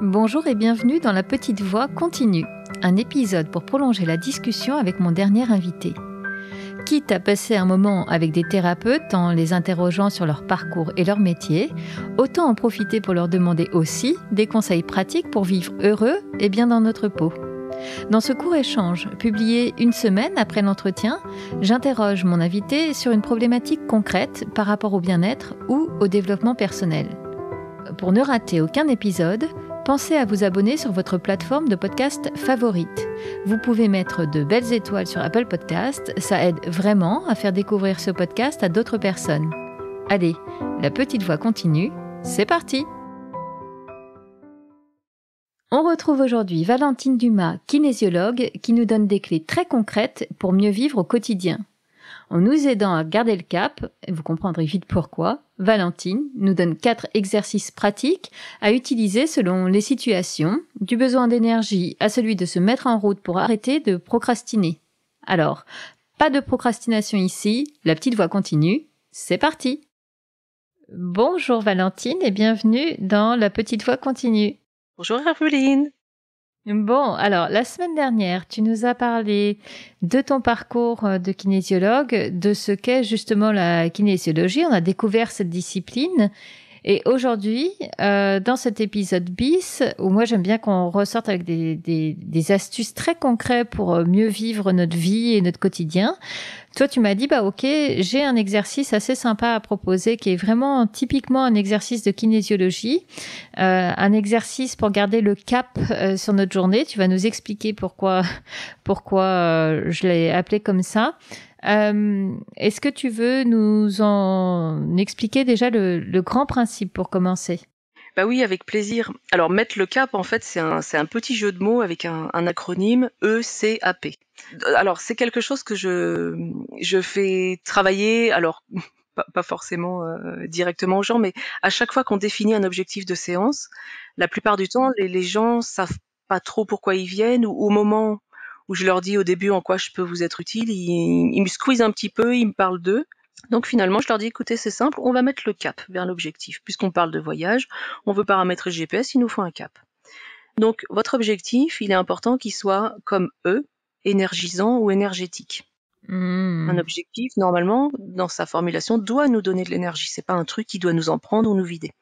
Bonjour et bienvenue dans La Petite Voix continue, un épisode pour prolonger la discussion avec mon dernier invité. Quitte à passer un moment avec des thérapeutes en les interrogeant sur leur parcours et leur métier, autant en profiter pour leur demander aussi des conseils pratiques pour vivre heureux et bien dans notre peau. Dans ce court échange, publié une semaine après l'entretien, j'interroge mon invité sur une problématique concrète par rapport au bien-être ou au développement personnel. Pour ne rater aucun épisode, pensez à vous abonner sur votre plateforme de podcast favorite. Vous pouvez mettre de belles étoiles sur Apple Podcasts, ça aide vraiment à faire découvrir ce podcast à d'autres personnes. Allez, la petite voix continue, c'est parti! On retrouve aujourd'hui Valentine Dumas, kinésiologue, qui nous donne des clés très concrètes pour mieux vivre au quotidien. En nous aidant à garder le cap, et vous comprendrez vite pourquoi, Valentine nous donne 4 exercices pratiques à utiliser selon les situations, du besoin d'énergie à celui de se mettre en route pour arrêter de procrastiner. Alors, pas de procrastination ici, la petite voix continue, c'est parti! Bonjour Valentine et bienvenue dans La Petite Voix continue. Bonjour Herveline. Bon, alors la semaine dernière, tu nous as parlé de ton parcours de kinésiologue, de ce qu'est justement la kinésiologie. On a découvert cette discipline. Et aujourd'hui, dans cet épisode bis, où moi j'aime bien qu'on ressorte avec des astuces très concrètes pour mieux vivre notre vie et notre quotidien, toi tu m'as dit, ok, j'ai un exercice assez sympa à proposer qui est vraiment typiquement un exercice de kinésiologie, un exercice pour garder le cap sur notre journée. Tu vas nous expliquer pourquoi je l'ai appelé comme ça. Est-ce que tu veux nous en expliquer déjà le grand principe pour commencer? Bah oui, avec plaisir. Alors mettre le cap, en fait, c'est un petit jeu de mots avec un acronyme ECAP. Alors c'est quelque chose que je fais travailler, alors pas forcément directement aux gens, mais à chaque fois qu'on définit un objectif de séance, la plupart du temps, les gens savent pas trop pourquoi ils viennent, ou au moment où je leur dis au début en quoi je peux vous être utile, ils me squeezent un petit peu, ils me parlent d'eux. Donc finalement, je leur dis, écoutez, c'est simple, on va mettre le cap vers l'objectif. Puisqu'on parle de voyage, on veut paramétrer le GPS, il nous faut un cap. Donc votre objectif, il est important qu'il soit comme eux, énergisant ou énergétique. Un objectif, normalement, dans sa formulation, doit nous donner de l'énergie. C'est pas un truc qui doit nous en prendre ou nous vider.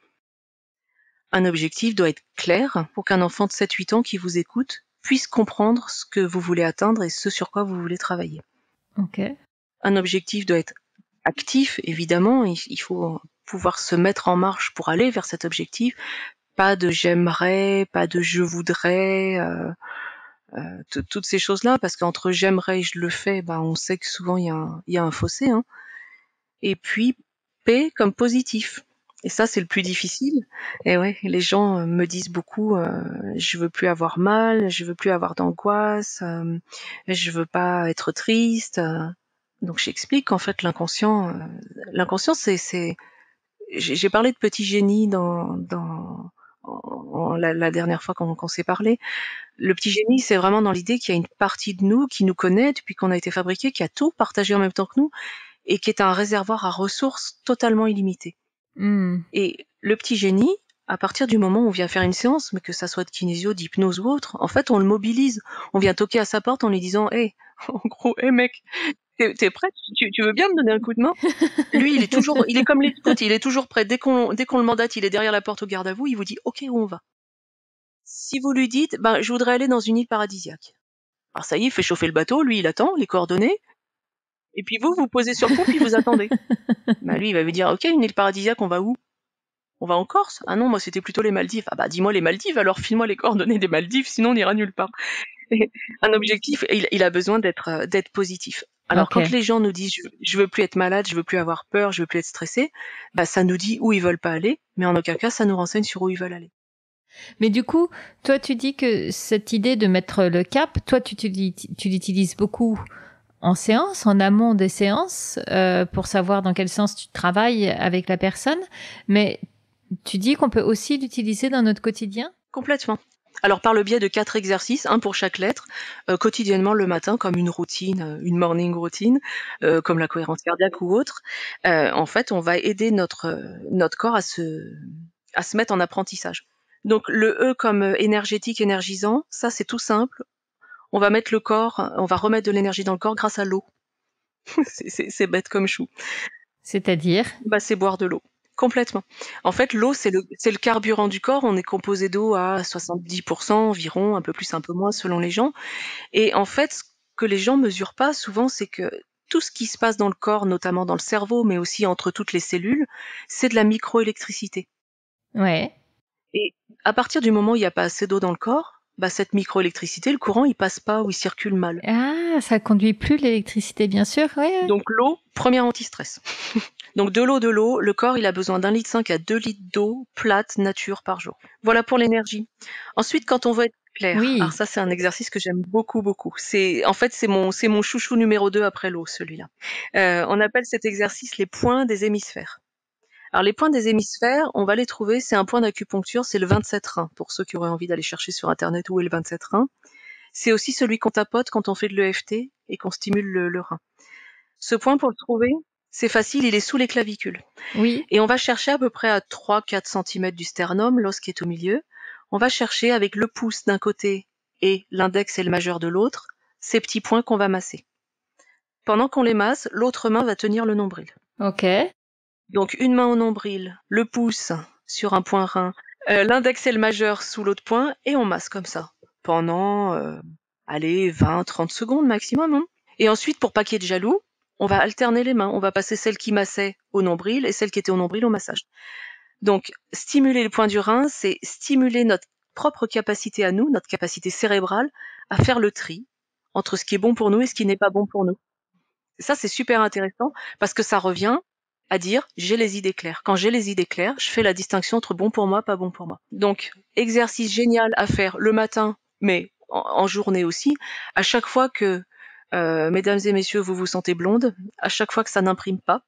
Un objectif doit être clair pour qu'un enfant de 7-8 ans qui vous écoute puisse comprendre ce que vous voulez atteindre et ce sur quoi vous voulez travailler. Okay. Un objectif doit être actif, évidemment, il faut pouvoir se mettre en marche pour aller vers cet objectif. Pas de j'aimerais, pas de je voudrais, toutes ces choses-là, parce qu'entre j'aimerais et je le fais, on sait que souvent il y a un fossé, hein. Et puis P comme positif. Et ça, c'est le plus difficile. Et ouais, les gens me disent beaucoup, je veux plus avoir mal, je veux plus avoir d'angoisse, je veux pas être triste. Donc j'explique qu'en fait l'inconscient, c'est j'ai parlé de petit génie dans la dernière fois qu'on s'est parlé. Le petit génie, c'est vraiment dans l'idée qu'il y a une partie de nous qui nous connaît depuis qu'on a été fabriqué, qui a tout partagé en même temps que nous et qui est un réservoir à ressources totalement illimité. Et le petit génie, à partir du moment où on vient faire une séance, mais que ça soit de kinésio, d'hypnose ou autre, en fait, on le mobilise. On vient toquer à sa porte en lui disant, en gros, mec, t'es prêt? Tu veux bien me donner un coup de main? Lui, il est comme les scouts, il est toujours prêt. Dès qu'on le mandate, il est derrière la porte au garde à vous, il vous dit, OK, où on va? Si vous lui dites, je voudrais aller dans une île paradisiaque. Alors ça y est, il fait chauffer le bateau, lui, il attend, les coordonnées. Et puis vous posez sur le pont, puis vous attendez. Lui, il va vous dire, OK, une île paradisiaque, on va où? On va en Corse? Ah non, moi c'était plutôt les Maldives. Ah dis-moi les Maldives, alors file-moi les coordonnées des Maldives, sinon on n'ira nulle part. Un objectif, il a besoin d'être positif. Alors Okay. quand les gens nous disent je veux plus être malade, je veux plus avoir peur, je veux plus être stressé, ça nous dit où ils veulent pas aller, mais en aucun cas ça nous renseigne sur où ils veulent aller. Mais du coup, toi tu dis que cette idée de mettre le cap, toi tu l'utilises beaucoup en séance, en amont des séances, pour savoir dans quel sens tu travailles avec la personne, mais tu dis qu'on peut aussi l'utiliser dans notre quotidien? Complètement. Alors par le biais de 4 exercices, un pour chaque lettre, quotidiennement le matin comme une routine, une morning routine, comme la cohérence cardiaque ou autre, en fait on va aider notre corps à se mettre en apprentissage. Donc le E comme énergétique, énergisant, ça c'est tout simple. On va remettre de l'énergie dans le corps grâce à l'eau. C'est bête comme chou. C'est-à-dire? C'est boire de l'eau. Complètement. En fait, l'eau, c'est le carburant du corps. On est composé d'eau à 70% environ, un peu plus, un peu moins selon les gens. Et en fait, ce que les gens mesurent pas souvent, c'est que tout ce qui se passe dans le corps, notamment dans le cerveau, mais aussi entre toutes les cellules, c'est de la microélectricité. Ouais. Et à partir du moment où il n'y a pas assez d'eau dans le corps, cette microélectricité, le courant, il passe pas ou il circule mal. Ah, ça conduit plus l'électricité, bien sûr, ouais. Donc l'eau, premier anti-stress. Donc de l'eau, le corps il a besoin d'1,5 litre à 2 litres d'eau plate nature par jour. Voilà pour l'énergie. Ensuite, quand on veut être clair, Oui. alors ça c'est un exercice que j'aime beaucoup. C'est mon chouchou numéro 2 après l'eau, celui-là. On appelle cet exercice les points des hémisphères. Alors les points des hémisphères, on va les trouver, c'est un point d'acupuncture, c'est le 27 rein, pour ceux qui auraient envie d'aller chercher sur internet où est le 27 rein. C'est aussi celui qu'on tapote quand on fait de l'EFT et qu'on stimule le rein. Ce point, pour le trouver, c'est facile, il est sous les clavicules. Oui. Et on va chercher à peu près à 3-4 cm du sternum, l'os qui est au milieu. On va chercher avec le pouce d'un côté et l'index et le majeur de l'autre, ces petits points qu'on va masser. Pendant qu'on les masse, l'autre main va tenir le nombril. Ok. Donc une main au nombril, le pouce sur un point rein, l'index et le majeur sous l'autre point, et on masse comme ça pendant 20-30 secondes maximum. Hein. Et ensuite, pour pas qu'il y ait de jaloux, on va alterner les mains. On va passer celle qui massait au nombril et celle qui était au nombril au massage. Donc, stimuler le point du rein, c'est stimuler notre propre capacité à nous, notre capacité cérébrale, à faire le tri entre ce qui est bon pour nous et ce qui n'est pas bon pour nous. Ça, c'est super intéressant parce que ça revient à dire j'ai les idées claires. Quand j'ai les idées claires, je fais la distinction entre bon pour moi, pas bon pour moi. Donc, exercice génial à faire le matin, mais en journée aussi. À chaque fois que, mesdames et messieurs, vous vous sentez blonde, à chaque fois que ça n'imprime pas,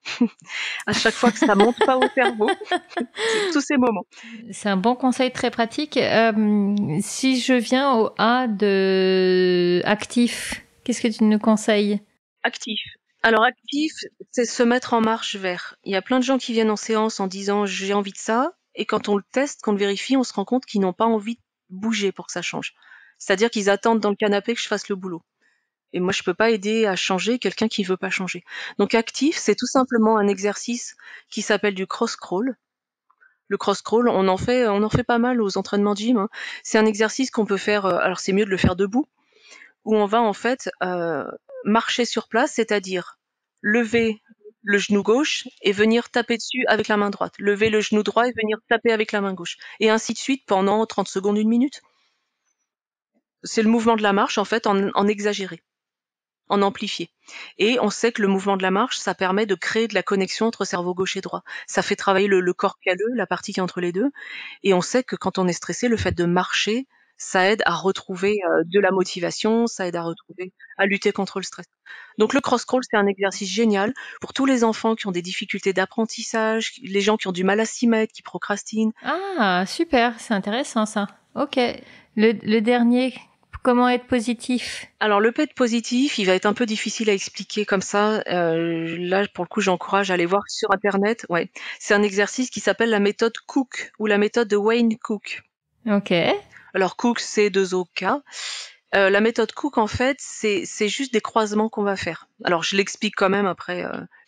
à chaque fois que ça monte pas au cerveau, c'est tous ces moments. C'est un bon conseil très pratique. Si je viens au A de actif, qu'est-ce que tu nous conseilles? Actif. Alors actif, c'est se mettre en marche vers. Il y a plein de gens qui viennent en séance en disant j'ai envie de ça, et quand on le teste, qu'on le vérifie, on se rend compte qu'ils n'ont pas envie de bouger pour que ça change. C'est-à-dire qu'ils attendent dans le canapé que je fasse le boulot. Et moi, je peux pas aider à changer quelqu'un qui veut pas changer. Donc actif, c'est tout simplement un exercice qui s'appelle du cross-crawl. Le cross-crawl, on en fait pas mal aux entraînements de gym. Hein. C'est un exercice qu'on peut faire, alors c'est mieux de le faire debout, où on va en fait marcher sur place, c'est-à-dire lever le genou gauche et venir taper dessus avec la main droite. Lever le genou droit et venir taper avec la main gauche. Et ainsi de suite pendant 30 secondes, 1 minute. C'est le mouvement de la marche en fait en exagéré, en amplifié. Et on sait que le mouvement de la marche, ça permet de créer de la connexion entre cerveau gauche et droit. Ça fait travailler le corps calleux, la partie qui est entre les deux. Et on sait que quand on est stressé, le fait de marcher, ça aide à retrouver de la motivation, ça aide à lutter contre le stress. Donc le cross-crawl, c'est un exercice génial pour tous les enfants qui ont des difficultés d'apprentissage, les gens qui ont du mal à s'y mettre, qui procrastinent. Ah, super, c'est intéressant ça. Ok. Le dernier, comment être positif? Alors le PET positif, il va être un peu difficile à expliquer comme ça. Là, pour le coup, j'encourage à aller voir sur Internet. Ouais, c'est un exercice qui s'appelle la méthode Cook ou la méthode de Wayne Cook. Ok. Alors Cook, c'est 2 OK. La méthode Cook, en fait, c'est juste des croisements qu'on va faire. Alors je l'explique quand même après,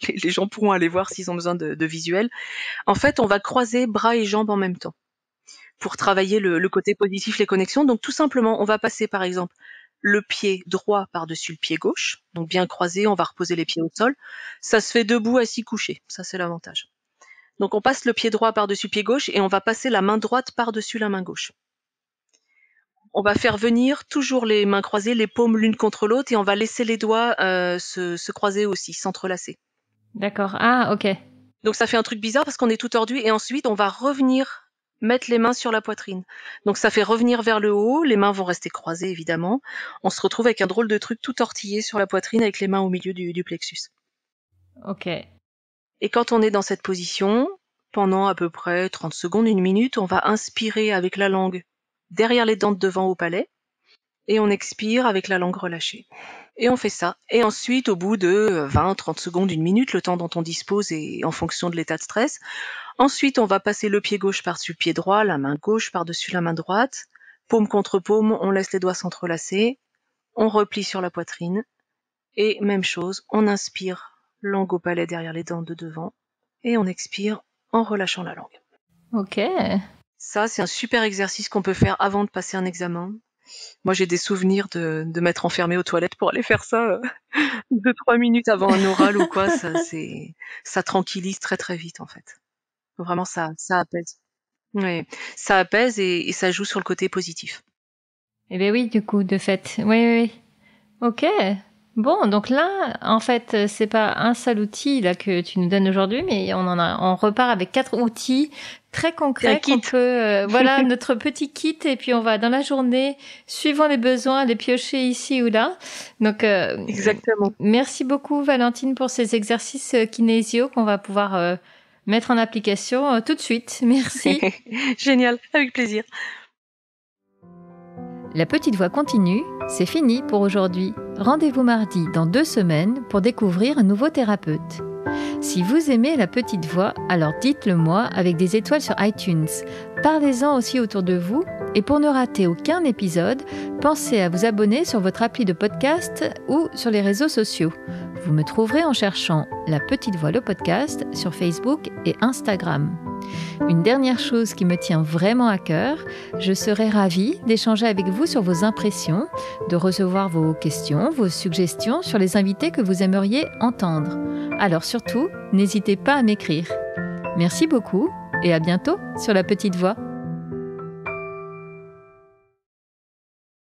les gens pourront aller voir s'ils ont besoin de visuels. En fait, on va croiser bras et jambes en même temps pour travailler le côté positif, les connexions. Donc tout simplement, on va passer par exemple le pied droit par-dessus le pied gauche, donc bien croisé, on va reposer les pieds au sol. Ça se fait debout, assis, couché, ça c'est l'avantage. Donc on passe le pied droit par-dessus le pied gauche et on va passer la main droite par-dessus la main gauche. On va faire venir toujours les mains croisées, les paumes l'une contre l'autre et on va laisser les doigts se croiser aussi, s'entrelacer. D'accord. Ah, ok. Donc ça fait un truc bizarre parce qu'on est tout tordu et ensuite on va revenir mettre les mains sur la poitrine. Donc ça fait revenir vers le haut, les mains vont rester croisées évidemment. On se retrouve avec un drôle de truc tout tortillé sur la poitrine avec les mains au milieu du plexus. Ok. Et quand on est dans cette position, pendant à peu près 30 secondes, 1 minute, on va inspirer avec la langue derrière les dents de devant au palais et on expire avec la langue relâchée. Et on fait ça. Et ensuite, au bout de 20, 30 secondes, 1 minute, le temps dont on dispose et en fonction de l'état de stress. Ensuite, on va passer le pied gauche par-dessus le pied droit, la main gauche par-dessus la main droite. Paume contre paume, on laisse les doigts s'entrelacer. On replie sur la poitrine. Et même chose, on inspire, langue au palais derrière les dents de devant. Et on expire en relâchant la langue. Ok. Ça, c'est un super exercice qu'on peut faire avant de passer un examen. Moi, j'ai des souvenirs de m'être enfermée aux toilettes pour aller faire ça 2-3 minutes avant un oral ou quoi. Ça tranquillise très très vite en fait. Vraiment, ça apaise. Ouais, ça apaise et ça joue sur le côté positif. Eh bien oui, du coup, de fait. Oui, oui, oui. Ok. Bon, donc là, en fait, c'est pas un seul outil là que tu nous donnes aujourd'hui, mais on repart avec 4 outils très concrets qu'on peut, voilà, notre petit kit, et puis on va dans la journée, suivant les besoins, les piocher ici ou là. Donc, exactement. Merci beaucoup Valentine pour ces exercices kinésio qu'on va pouvoir mettre en application tout de suite. Merci. Génial, avec plaisir. La petite voix continue, c'est fini pour aujourd'hui. Rendez-vous mardi dans 2 semaines pour découvrir un nouveau thérapeute. Si vous aimez la petite voix, alors dites-le moi avec des étoiles sur iTunes. Parlez-en aussi autour de vous et pour ne rater aucun épisode, pensez à vous abonner sur votre appli de podcast ou sur les réseaux sociaux. Vous me trouverez en cherchant La Petite Voix le podcast sur Facebook et Instagram. Une dernière chose qui me tient vraiment à cœur, je serais ravie d'échanger avec vous sur vos impressions, de recevoir vos questions, vos suggestions sur les invités que vous aimeriez entendre. Alors surtout, n'hésitez pas à m'écrire. Merci beaucoup et à bientôt sur La Petite Voix.